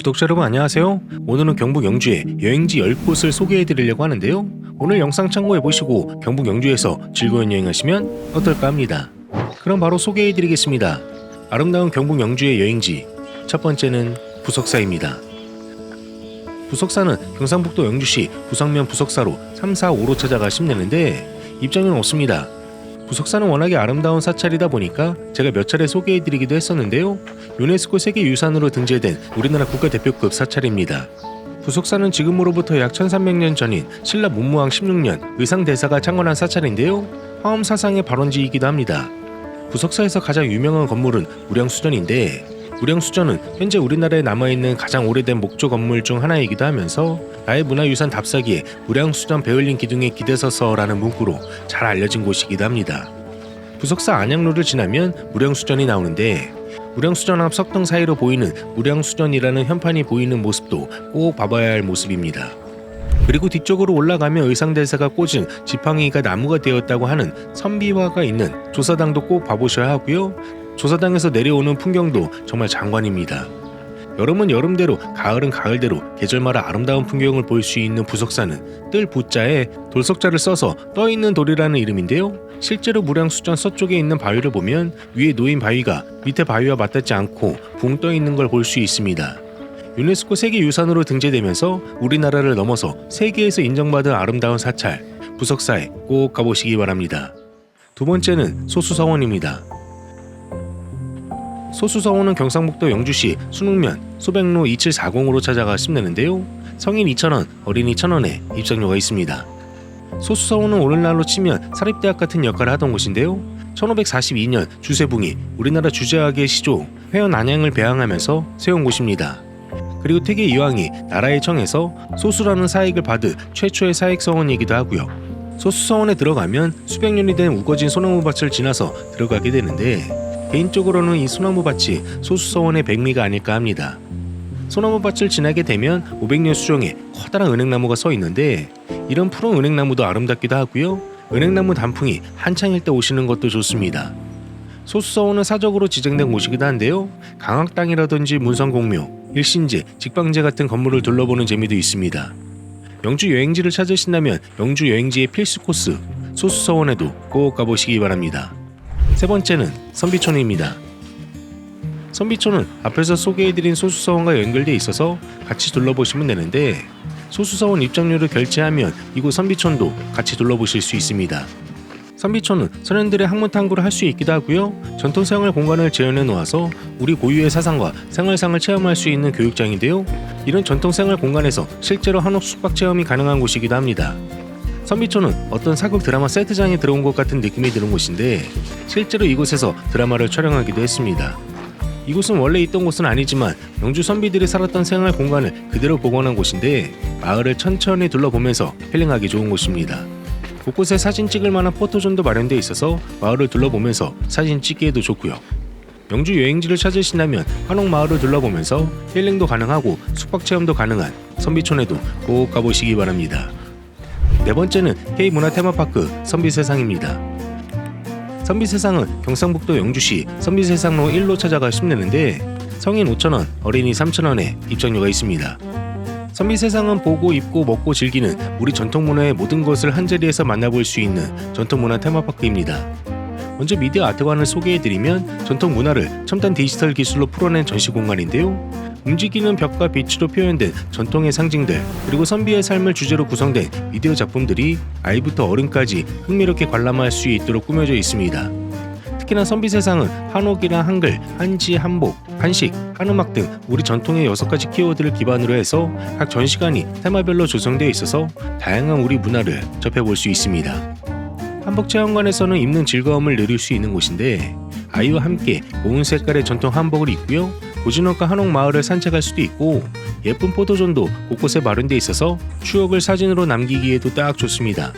구독자 여러분 안녕하세요. 오늘은 경북 영주의 여행지 10곳을 소개해드리려고 하는데요. 오늘 영상 참고해보시고 경북 영주에서 즐거운 여행하시면 어떨까 합니다. 그럼 바로 소개해드리겠습니다. 아름다운 경북 영주의 여행지 첫 번째는 부석사입니다. 부석사는 경상북도 영주시 부석면 부석사로 3, 4, 5로 찾아가시면 되는데 입장료는 없습니다. 부석사는 워낙에 아름다운 사찰이다 보니까 제가 몇 차례 소개해드리기도 했었는데요. 유네스코 세계유산으로 등재된 우리나라 국가대표급 사찰입니다. 부석사는 지금으로부터 약 1300년 전인 신라 문무왕 16년 의상대사가 창건한 사찰인데요. 화엄사상의 발원지이기도 합니다. 부석사에서 가장 유명한 건물은 무량수전인데 무량수전은 현재 우리나라에 남아있는 가장 오래된 목조 건물 중 하나이기도 하면서 나의 문화유산 답사기에 무량수전 베을린 기둥의 기대서서라는 문구로 잘 알려진 곳이기도 합니다. 부석사 안양로를 지나면 무량수전이 나오는데 무량수전 앞 석등 사이로 보이는 무량수전이라는 현판이 보이는 모습도 꼭 봐봐야 할 모습입니다. 그리고 뒤쪽으로 올라가면 의상대사가 꽂은 지팡이가 나무가 되었다고 하는 선비화가 있는 조사당도 꼭 봐보셔야 하고요. 조사당에서 내려오는 풍경도 정말 장관입니다. 여름은 여름대로, 가을은 가을대로 계절마다 아름다운 풍경을 볼 수 있는 부석사는 뜰 부자에 돌석자를 써서 떠있는 돌이라는 이름인데요. 실제로 무량수전 서쪽에 있는 바위를 보면 위에 놓인 바위가 밑에 바위와 맞닿지 않고 붕 떠있는 걸 볼 수 있습니다. 유네스코 세계유산으로 등재되면서 우리나라를 넘어서 세계에서 인정받은 아름다운 사찰 부석사에 꼭 가보시기 바랍니다. 두 번째는 소수서원입니다. 소수서원은 경상북도 영주시 순흥면 소백로 2740으로 찾아가시면 되는데요. 성인 2,000원, 어린이 1,000원에 입장료가 있습니다. 소수서원은 오늘날로 치면 사립대학 같은 역할을 하던 곳인데요. 1542년 주세붕이 우리나라 주재학의 시조 회원 안양을 배양하면서 세운 곳입니다. 그리고 태계 이황이 나라에 청해서 소수라는 사익을 받은 최초의 사익서원이기도 하고요. 소수서원에 들어가면 수백 년이 된 우거진 소나무밭을 지나서 들어가게 되는데 개인적으로는 이 소나무밭이 소수서원의 백미가 아닐까 합니다. 소나무밭을 지나게 되면 500년 수종에 커다란 은행나무가 서 있는데 이런 푸른 은행나무도 아름답기도 하고요. 은행나무 단풍이 한창일 때 오시는 것도 좋습니다. 소수서원은 사적으로 지정된 곳이기도 한데요. 강학당이라든지 문성공묘, 일신제, 직방제 같은 건물을 둘러보는 재미도 있습니다. 영주 여행지를 찾으신다면 영주 여행지의 필수 코스 소수서원에도 꼭 가보시기 바랍니다. 세 번째는 선비촌입니다. 선비촌은 앞에서 소개해드린 소수서원과 연결되어 있어서 같이 둘러보시면 되는데 소수서원 입장료를 결제하면 이곳 선비촌도 같이 둘러보실 수 있습니다. 선비촌은 선현들의 학문탐구를 할 수 있기도 하고요. 전통생활 공간을 재현해 놓아서 우리 고유의 사상과 생활상을 체험할 수 있는 교육장인데요. 이런 전통생활 공간에서 실제로 한옥 숙박 체험이 가능한 곳이기도 합니다. 선비촌은 어떤 사극 드라마 세트장에 들어온 것 같은 느낌이 드는 곳인데 실제로 이곳에서 드라마를 촬영하기도 했습니다. 이곳은 원래 있던 곳은 아니지만 영주 선비들이 살았던 생활 공간을 그대로 복원한 곳인데 마을을 천천히 둘러보면서 힐링하기 좋은 곳입니다. 곳곳에 사진 찍을 만한 포토존도 마련되어 있어서 마을을 둘러보면서 사진 찍기에도 좋고요. 영주 여행지를 찾으신다면 한옥 마을을 둘러보면서 힐링도 가능하고 숙박 체험도 가능한 선비촌에도 꼭 가보시기 바랍니다. 네 번째는 K문화테마파크 선비세상입니다. 선비세상은 경상북도 영주시 선비세상로 1로 찾아가시면 되는데 성인 5,000원, 어린이 3,000원에 입장료가 있습니다. 선비세상은 보고 입고 먹고 즐기는 우리 전통문화의 모든 것을 한자리에서 만나볼 수 있는 전통문화 테마파크입니다. 먼저 미디어 아트관을 소개해드리면 전통문화를 첨단 디지털 기술로 풀어낸 전시공간인데요. 움직이는 벽과 빛으로 표현된 전통의 상징들 그리고 선비의 삶을 주제로 구성된 미디어 작품들이 아이부터 어른까지 흥미롭게 관람할 수 있도록 꾸며져 있습니다. 특히나 선비세상은 한옥이나 한글, 한지, 한복, 한식, 한음악 등 우리 전통의 6가지 키워드를 기반으로 해서 각 전시관이 테마별로 조성되어 있어서 다양한 우리 문화를 접해볼 수 있습니다. 한복체험관에서는 입는 즐거움을 누릴 수 있는 곳인데 아이와 함께 고운 색깔의 전통 한복을 입고요. 고즈넉한 한옥 마을을 산책할 수도 있고 예쁜 포토존도 곳곳에 마련되어 있어서 추억을 사진으로 남기기에도 딱 좋습니다.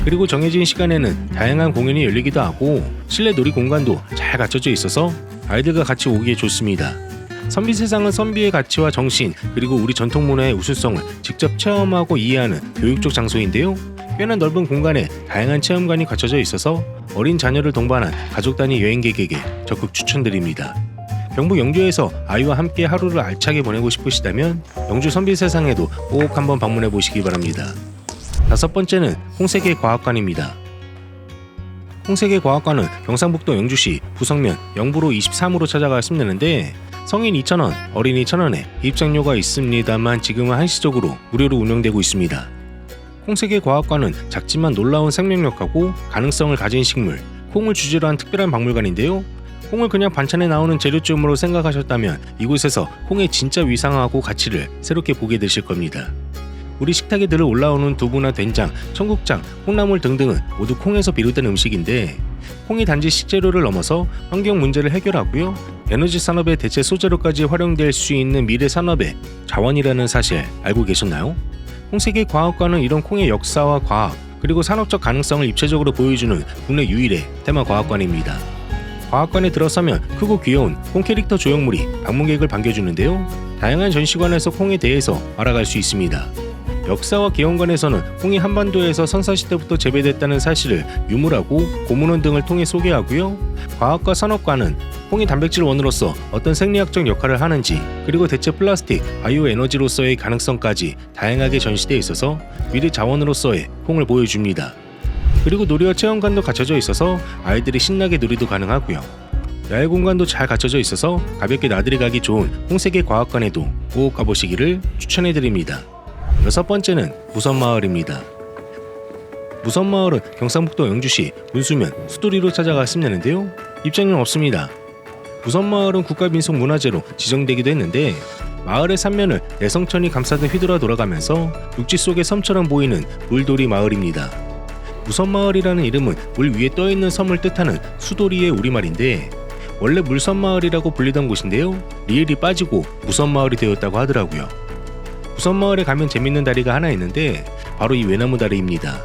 그리고 정해진 시간에는 다양한 공연이 열리기도 하고 실내 놀이 공간도 잘 갖춰져 있어서 아이들과 같이 오기에 좋습니다. 선비세상은 선비의 가치와 정신 그리고 우리 전통문화의 우수성을 직접 체험하고 이해하는 교육적 장소인데요. 꽤나 넓은 공간에 다양한 체험관이 갖춰져 있어서 어린 자녀를 동반한 가족 단위 여행객에게 적극 추천드립니다. 경북 영주에서 아이와 함께 하루를 알차게 보내고 싶으시다면 영주 선비세상에도 꼭 한번 방문해 보시기 바랍니다. 다섯 번째는 홍세계과학관입니다. 홍세계과학관은 경상북도 영주시 부성면 영부로 23호로 찾아가 힘내는데 성인 2,000원, 어린이 1,000원에 입장료가 있습니다만 지금은 한시적으로 무료로 운영되고 있습니다. 홍세계과학관은 작지만 놀라운 생명력하고 가능성을 가진 식물, 콩을 주제로 한 특별한 박물관인데요. 콩을 그냥 반찬에 나오는 재료쯤으로 생각하셨다면 이곳에서 콩의 진짜 위상하고 가치를 새롭게 보게 되실 겁니다. 우리 식탁에 늘 올라오는 두부나 된장, 청국장, 콩나물 등등은 모두 콩에서 비롯된 음식인데 콩이 단지 식재료를 넘어서 환경 문제를 해결하고요. 에너지 산업의 대체 소재로까지 활용될 수 있는 미래 산업의 자원이라는 사실 알고 계셨나요? 홍세계과학관은 이런 콩의 역사와 과학, 그리고 산업적 가능성을 입체적으로 보여주는 국내 유일의 테마 과학관입니다. 과학관에 들어서면 크고 귀여운 콩 캐릭터 조형물이 방문객을 반겨주는데요. 다양한 전시관에서 콩에 대해서 알아갈 수 있습니다. 역사와 기원관에서는 콩이 한반도에서 선사시대부터 재배됐다는 사실을 유물하고 고문원 등을 통해 소개하고요. 과학과 산업관은 콩이 단백질 원으로서 어떤 생리학적 역할을 하는지, 그리고 대체 플라스틱, 바이오 에너지로서의 가능성까지 다양하게 전시되어 있어서 미래 자원으로서의 콩을 보여줍니다. 그리고 놀이와 체험관도 갖춰져 있어서 아이들이 신나게 놀이도 가능하고요. 야외 공간도 잘 갖춰져 있어서 가볍게 나들이 가기 좋은 홍세계과학관에도 꼭 가보시기를 추천해드립니다. 여섯 번째는 무선마을입니다. 무선마을은 경상북도 영주시 문수면 수도리로 찾아가 힘내는데요. 입장료는 없습니다. 무선마을은 국가민속문화재로 지정되기도 했는데 마을의 삼면을 내성천이 감싸듯 휘돌아 돌아가면서 육지 속의 섬처럼 보이는 물돌이 마을입니다. 무선마을이라는 이름은 물 위에 떠있는 섬을 뜻하는 수도리의 우리말인데 원래 물선마을이라고 불리던 곳인데요. 리을이 빠지고 무선마을이 되었다고 하더라고요. 무선마을에 가면 재밌는 다리가 하나 있는데 바로 이 외나무 다리입니다.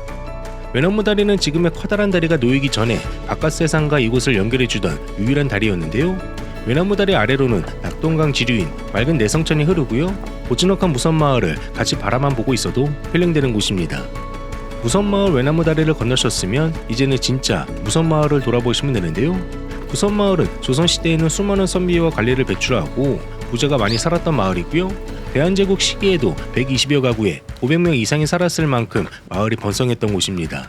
외나무 다리는 지금의 커다란 다리가 놓이기 전에 바깥 세상과 이곳을 연결해주던 유일한 다리였는데요. 외나무 다리 아래로는 낙동강 지류인 맑은 내성천이 흐르고요. 고즈넉한 무선마을을 같이 바라만 보고 있어도 힐링되는 곳입니다. 무선마을 외나무 다리를 건너셨으면 이제는 진짜 무선마을을 돌아보시면 되는데요. 무선마을은 조선시대에는 수많은 선비와 관리를 배출하고 부자가 많이 살았던 마을이고요. 대한제국 시기에도 120여 가구에 500명 이상이 살았을 만큼 마을이 번성했던 곳입니다.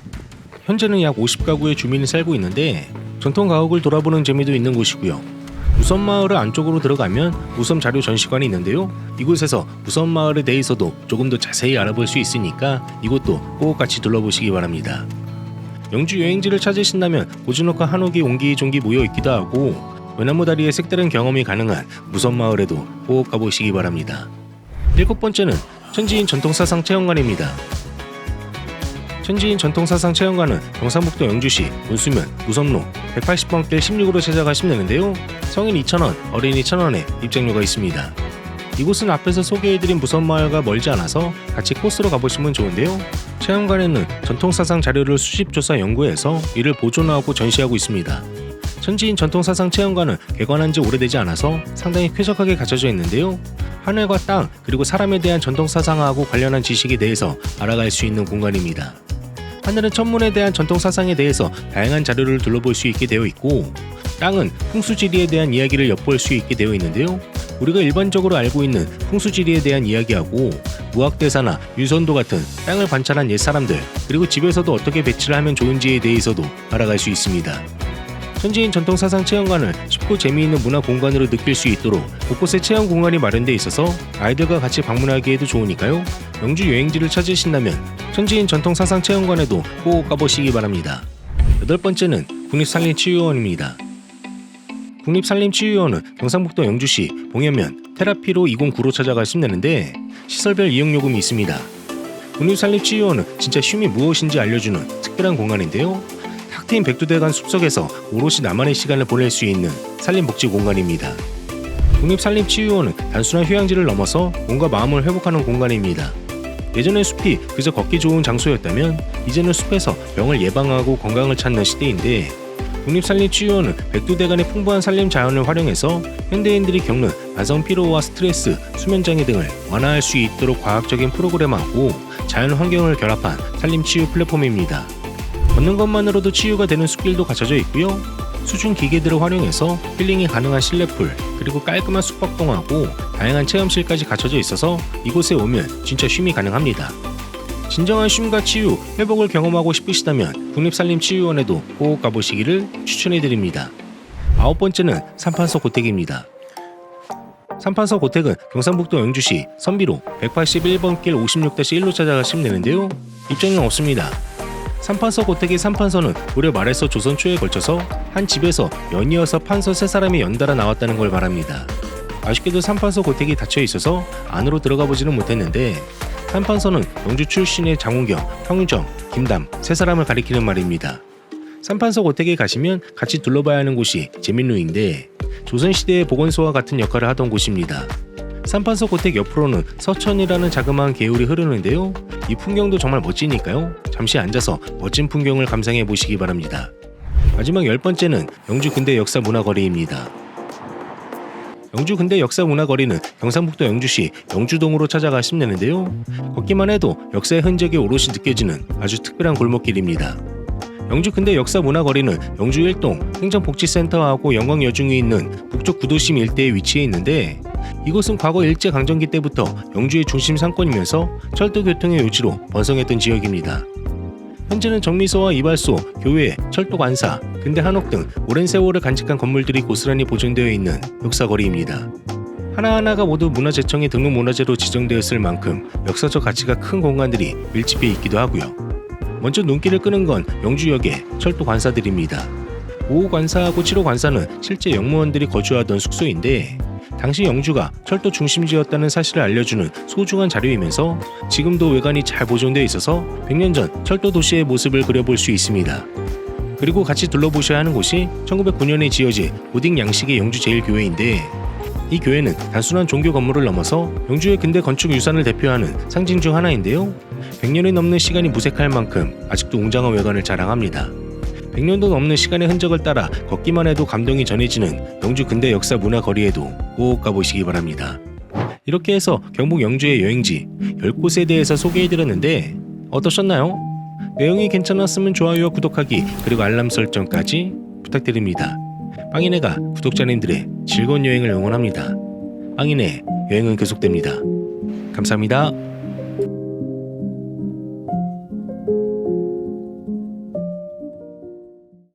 현재는 약 50가구의 주민이 살고 있는데 전통 가옥을 돌아보는 재미도 있는 곳이고요. 무선마을 안쪽으로 들어가면 무선 자료 전시관이 있는데요. 이곳에서 무선마을에 대해서도 조금 더 자세히 알아볼 수 있으니까 이곳도 꼭 같이 둘러보시기 바랍니다. 영주 여행지를 찾으신다면 고즈넉한 한옥이 옹기종기 모여있기도 하고 외나무 다리의 색다른 경험이 가능한 무선마을에도 꼭 가보시기 바랍니다. 일곱 번째는 천지인 전통사상 체험관입니다. 천지인 전통사상 체험관은 경상북도 영주시 문수면 무선로 180번 길 16으로 찾아가 힘내는데요. 성인 2,000원, 어린이 1,000원에 입장료가 있습니다. 이곳은 앞에서 소개해드린 무선마을과 멀지 않아서 같이 코스로 가보시면 좋은데요. 체험관에는 전통사상 자료를 수집조사 연구해서 이를 보존하고 전시하고 있습니다. 천지인 전통사상 체험관은 개관한 지 오래되지 않아서 상당히 쾌적하게 갖춰져 있는데요. 하늘과 땅 그리고 사람에 대한 전통사상하고 관련한 지식에 대해서 알아갈 수 있는 공간입니다. 하늘은 천문에 대한 전통사상에 대해서 다양한 자료를 둘러볼 수 있게 되어 있고 땅은 풍수지리에 대한 이야기를 엿볼 수 있게 되어 있는데요. 우리가 일반적으로 알고 있는 풍수지리에 대한 이야기하고 무학대사나 유선도 같은 땅을 관찰한 옛사람들 그리고 집에서도 어떻게 배치를 하면 좋은지에 대해서도 알아갈 수 있습니다. 천지인 전통사상 체험관을 쉽고 재미있는 문화 공간으로 느낄 수 있도록 곳곳에 체험 공간이 마련되어 있어서 아이들과 같이 방문하기에도 좋으니까요. 영주 여행지를 찾으신다면 천지인 전통사상 체험관에도 꼭 가보시기 바랍니다. 여덟 번째는 국립산림치유원입니다. 국립산림치유원은 경상북도 영주시 봉현면 테라피로 209로 찾아가 힘내는데 시설별 이용요금이 있습니다. 국립산림치유원은 진짜 쉼이 무엇인지 알려주는 특별한 공간인데요. 탁 트인 백두대간 숲속에서 오롯이 나만의 시간을 보낼 수 있는 산림복지 공간입니다. 국립산림치유원은 단순한 휴양지를 넘어서 몸과 마음을 회복하는 공간입니다. 예전엔 숲이 그저 걷기 좋은 장소였다면 이제는 숲에서 병을 예방하고 건강을 찾는 시대인데 국립산림치유원은 백두대간의 풍부한 산림 자연을 활용해서 현대인들이 겪는 만성 피로와 스트레스, 수면장애 등을 완화할 수 있도록 과학적인 프로그램하고 자연 환경을 결합한 산림치유 플랫폼입니다. 걷는 것만으로도 치유가 되는 숲길도 갖춰져 있고요. 수중 기계들을 활용해서 힐링이 가능한 실내풀, 그리고 깔끔한 숙박동하고 다양한 체험실까지 갖춰져 있어서 이곳에 오면 진짜 쉼이 가능합니다. 진정한 쉼과 치유, 회복을 경험하고 싶으시다면 국립산림치유원에도 꼭 가보시기를 추천해드립니다. 9번째는 삼판서 고택입니다. 삼판서 고택은 경상북도 영주시 선비로 181번 길 56-1로 찾아가시면 되는데요. 입장료는 없습니다. 삼판서 고택의 삼판서는 무려 말에서 조선 초에 걸쳐서 한 집에서 연이어서 판서 3사람이 연달아 나왔다는 걸 말합니다. 아쉽게도 삼판서 고택이 닫혀 있어서 안으로 들어가 보지는 못했는데, 삼판서는 영주 출신의 장훈경, 평정, 김담 3사람을 가리키는 말입니다. 삼판서 고택에 가시면 같이 둘러봐야 하는 곳이 제민루인데, 조선시대의 보건소와 같은 역할을 하던 곳입니다. 삼판서 고택 옆으로는 서천이라는 자그마한 개울이 흐르는데요. 이 풍경도 정말 멋지니까요. 잠시 앉아서 멋진 풍경을 감상해 보시기 바랍니다. 마지막 10번째는 영주 근대 역사 문화거리입니다. 영주 근대 역사 문화거리는 경상북도 영주시 영주동으로 찾아가시면 되는데요. 걷기만 해도 역사의 흔적이 오롯이 느껴지는 아주 특별한 골목길입니다. 영주 근대 역사 문화거리는 영주 1동 행정복지센터하고 영광여중이 있는 북쪽 구도심 일대에 위치해 있는데, 이곳은 과거 일제강점기 때부터 영주의 중심 상권이면서 철도교통의 요지로 번성했던 지역입니다. 현재는 정미소와 이발소, 교회, 철도관사, 근대 한옥 등 오랜 세월을 간직한 건물들이 고스란히 보존되어 있는 역사거리입니다. 하나하나가 모두 문화재청의 등록문화재로 지정되었을 만큼 역사적 가치가 큰 공간들이 밀집해 있기도 하고요. 먼저 눈길을 끄는 건 영주역의 철도관사들입니다. 5호 관사하고 7호 관사는 실제 영무원들이 거주하던 숙소인데, 당시 영주가 철도 중심지였다는 사실을 알려주는 소중한 자료이면서 지금도 외관이 잘 보존되어 있어서 100년 전 철도 도시의 모습을 그려볼 수 있습니다. 그리고 같이 둘러보셔야 하는 곳이 1909년에 지어진 고딕 양식의 영주 제1교회인데, 이 교회는 단순한 종교 건물을 넘어서 영주의 근대 건축 유산을 대표하는 상징 중 하나인데요. 100년이 넘는 시간이 무색할 만큼 아직도 웅장한 외관을 자랑합니다. 100년도 넘는 시간의 흔적을 따라 걷기만 해도 감동이 전해지는 영주 근대 역사 문화 거리에도 꼭 가보시기 바랍니다. 이렇게 해서 경북 영주의 여행지 10곳에 대해서 소개해드렸는데 어떠셨나요? 내용이 괜찮았으면 좋아요와 구독하기, 그리고 알람 설정까지 부탁드립니다. 빵이네가 구독자님들의 즐거운 여행을 응원합니다. 빵이네 여행은 계속됩니다. 감사합니다.